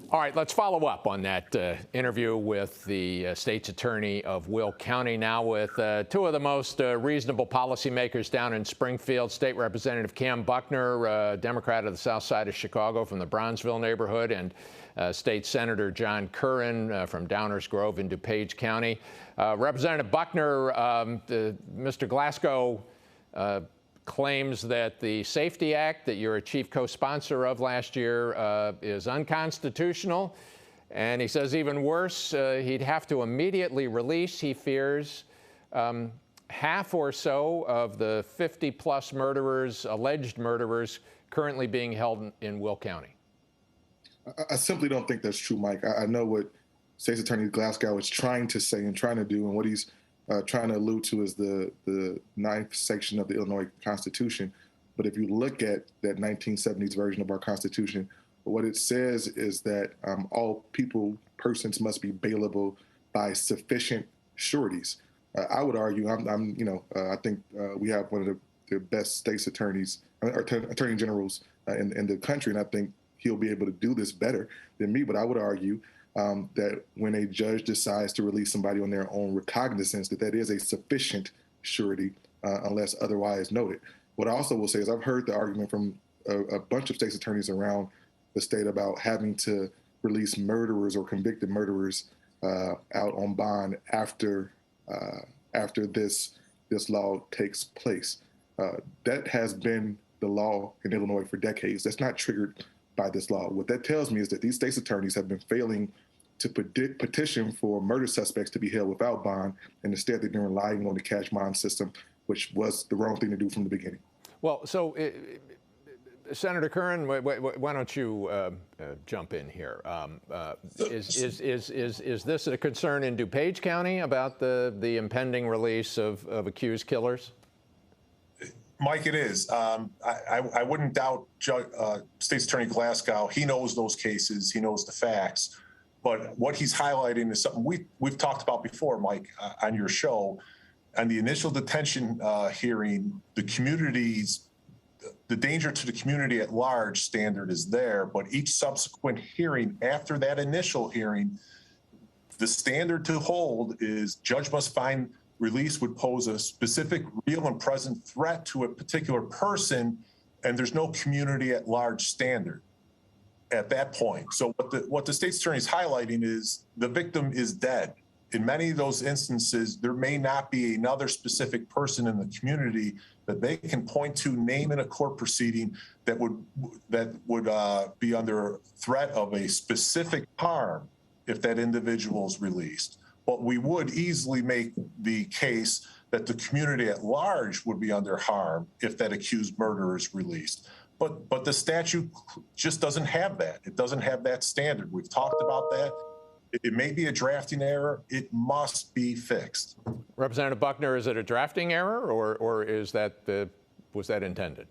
All right, let's follow up on that interview with the state's attorney of Will County now with two of the most reasonable policymakers down in Springfield. State Representative Cam Buckner, Democrat of the south side of Chicago from the Bronzeville neighborhood, and State Senator John Curran from Downers Grove in DuPage County. Representative Buckner, Mr. Glasgow claims that the Safety Act that you're a chief co-sponsor of last year is unconstitutional. And he says even worse, he'd have to immediately release, he fears, half or so of the 50-plus murderers, alleged murderers, currently being held in Will County. I simply don't think that's true, Mike. I know what State's Attorney Glasgow is trying to say and trying to do, and what he's trying to allude to is the ninth section of the Illinois Constitution. But if you look at that 1970s version of our Constitution, what it says is that all persons must be bailable by sufficient sureties. I would argue, I think we have one of the best state's attorneys, or attorney generals in the country, and I think he'll be able to do this better than me. But I would argue that when a judge decides to release somebody on their own recognizance, that is a sufficient surety unless otherwise noted. What I also will say is I've heard the argument from a bunch of state's attorneys around the state about having to release murderers or convicted murderers out on bond after this law takes place. That has been the law in Illinois for decades. That's not triggered by this law. What that tells me is that these state's attorneys have been failing to petition for murder suspects to be held without bond, and instead they've been relying on the cash bond system, which was the wrong thing to do from the beginning. Well, so Senator Curran, why don't you jump in here? Is this a concern in DuPage County about the impending release of accused killers? Mike, it is. I wouldn't doubt State's Attorney Glasgow. He knows those cases. He knows the facts. But what he's highlighting is something we've talked about before, Mike, on your show. On the initial detention hearing, the danger to the community at large standard is there. But each subsequent hearing after that initial hearing, the standard to hold is judge must find release would pose a specific real and present threat to a particular person, and there's no community at large standard at that point. So what the state's attorney is highlighting is the victim is dead. In many of those instances, there may not be another specific person in the community that they can point to, name in a court proceeding that would be under threat of a specific harm if that individual is released. But we would easily make the case that the community at large would be under harm if that accused murderer is released. But the statute just doesn't have that. It doesn't have that standard. We've talked about that. It may be a drafting error. It must be fixed. Representative Buckner, is it a drafting error, or is was that intended?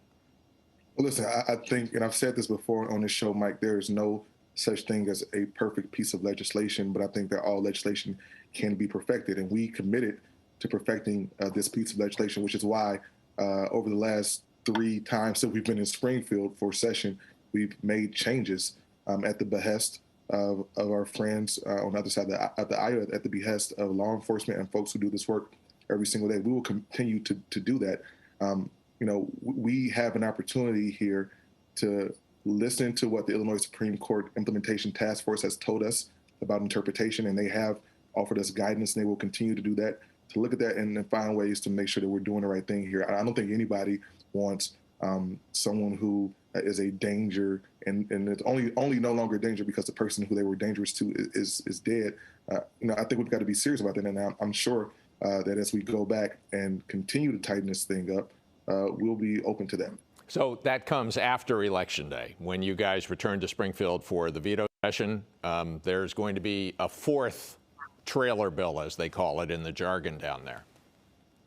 Well, listen, I think, and I've said this before on this show, Mike, there is no such thing as a perfect piece of legislation, but I think that all legislation can be perfected, and we committed to perfecting this piece of legislation, which is why over the last 3 times that we've been in Springfield for session, we've made changes at the behest of our friends on the other side of the aisle, at the behest of law enforcement and folks who do this work every single day. We will continue to do that. We have an opportunity here to listen to what the Illinois Supreme Court Implementation Task Force has told us about interpretation, and they have offered us guidance, and they will continue to do that, to look at that and find ways to make sure that we're doing the right thing here. I don't think anybody wants someone who is a danger, and it's only no longer a danger because the person who they were dangerous to is dead. I think we've got to be serious about that, and I'm sure that as we go back and continue to tighten this thing up, we'll be open to that. So that comes after Election Day, when you guys return to Springfield for the veto session. There's going to be a 4th trailer bill, as they call it in the jargon down there.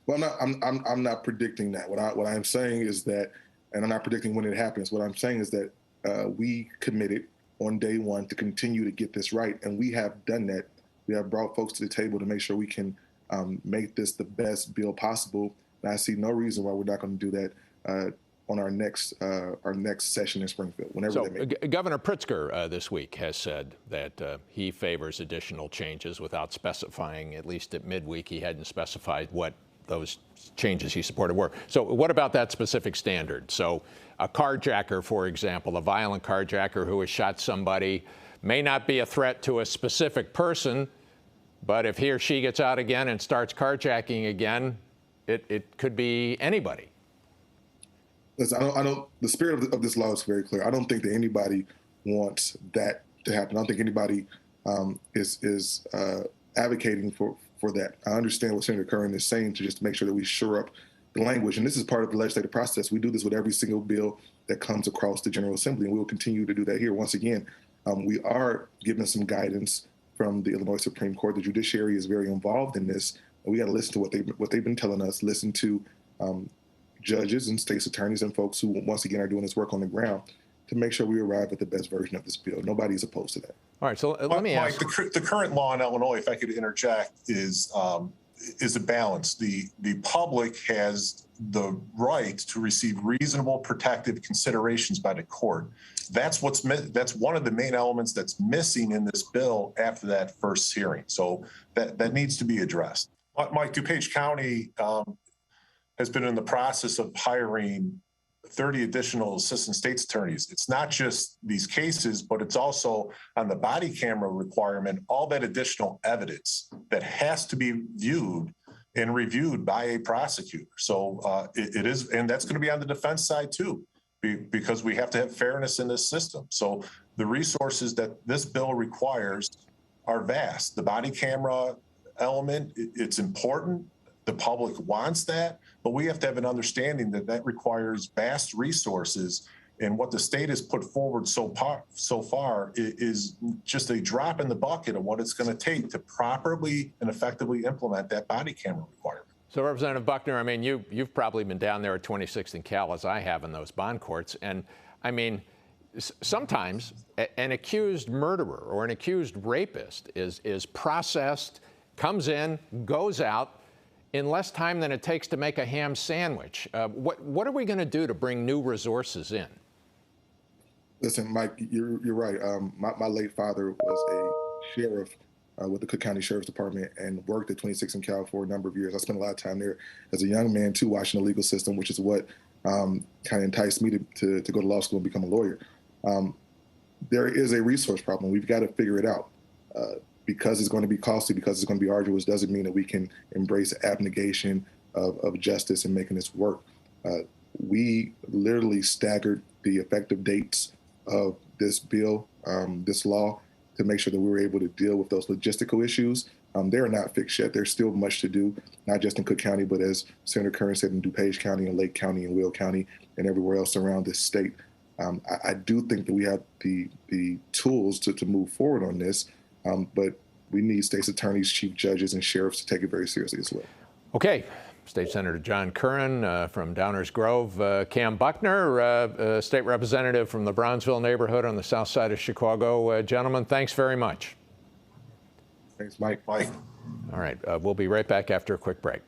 Well, I'm not predicting that. What I'm saying is that, and I'm not predicting when it happens. What I'm saying is that we committed on day one to continue to get this right, and we have done that. We have brought folks to the table to make sure we can make this the best bill possible. And I see no reason why we're not going to do that. on our next session in Springfield, whenever So that may be. Governor Pritzker this week has said that he favors additional changes without specifying, at least at midweek, he hadn't specified what those changes he supported were. So what about that specific standard? So a carjacker, for example, a violent carjacker who has shot somebody may not be a threat to a specific person, but if he or she gets out again and starts carjacking again, it could be anybody. Listen, I don't. The spirit of this law is very clear. I don't think that anybody wants that to happen. I don't think anybody is advocating for that. I understand what Senator Curran is saying to just make sure that we shore up the language, and this is part of the legislative process. We do this with every single bill that comes across the General Assembly, and we will continue to do that here. Once again, we are given some guidance from the Illinois Supreme Court. The judiciary is very involved in this, and we got to listen to what they've been telling us. Listen to judges and state's attorneys and folks who, once again, are doing this work on the ground to make sure we arrive at the best version of this bill. Nobody's opposed to that. All right, so let me ask. Mike, the current law in Illinois, if I could interject, is a balance. The public has the right to receive reasonable protective considerations by the court. That's one of the main elements that's missing in this bill after that first hearing. So that needs to be addressed. Mike, DuPage County has been in the process of hiring 30 additional assistant state's attorneys. It's not just these cases, but it's also on the body camera requirement, all that additional evidence that has to be viewed and reviewed by a prosecutor. So it is, and that's going to be on the defense side too, because we have to have fairness in this system. So the resources that this bill requires are vast. The body camera element, it's important. The public wants that, but we have to have an understanding that that requires vast resources. And what the state has put forward so far is just a drop in the bucket of what it's going to take to properly and effectively implement that body camera requirement. So, Representative Buckner, I mean, you've probably been down there at 26th and Cal, as I have, in those bond courts. And, I mean, sometimes an accused murderer or an accused rapist is processed, comes in, goes out, in less time than it takes to make a ham sandwich. What are we going to do to bring new resources in? Listen, Mike, you're right. My late father was a sheriff with the Cook County Sheriff's Department and worked at 26 and Cal for a number of years. I spent a lot of time there as a young man, too, watching the legal system, which is what kind of enticed me to go to law school and become a lawyer. There is a resource problem. We've got to figure it out. Because it's going to be costly, because it's going to be arduous, doesn't mean that we can embrace abnegation of justice and making this work. We literally staggered the effective dates of this bill, this law, to make sure that we were able to deal with those logistical issues. They are not fixed yet. There's still much to do, not just in Cook County, but as Senator Curran said, in DuPage County and Lake County and Will County and everywhere else around this state. I do think that we have the tools to move forward on this. But we need state's attorneys, chief judges, and sheriffs to take it very seriously as well. Okay. State Senator John Curran from Downers Grove, Cam Buckner, state representative from the Brownsville neighborhood on the south side of Chicago. Gentlemen, thanks very much. Thanks, Mike. Mike. All right. We'll be right back after a quick break.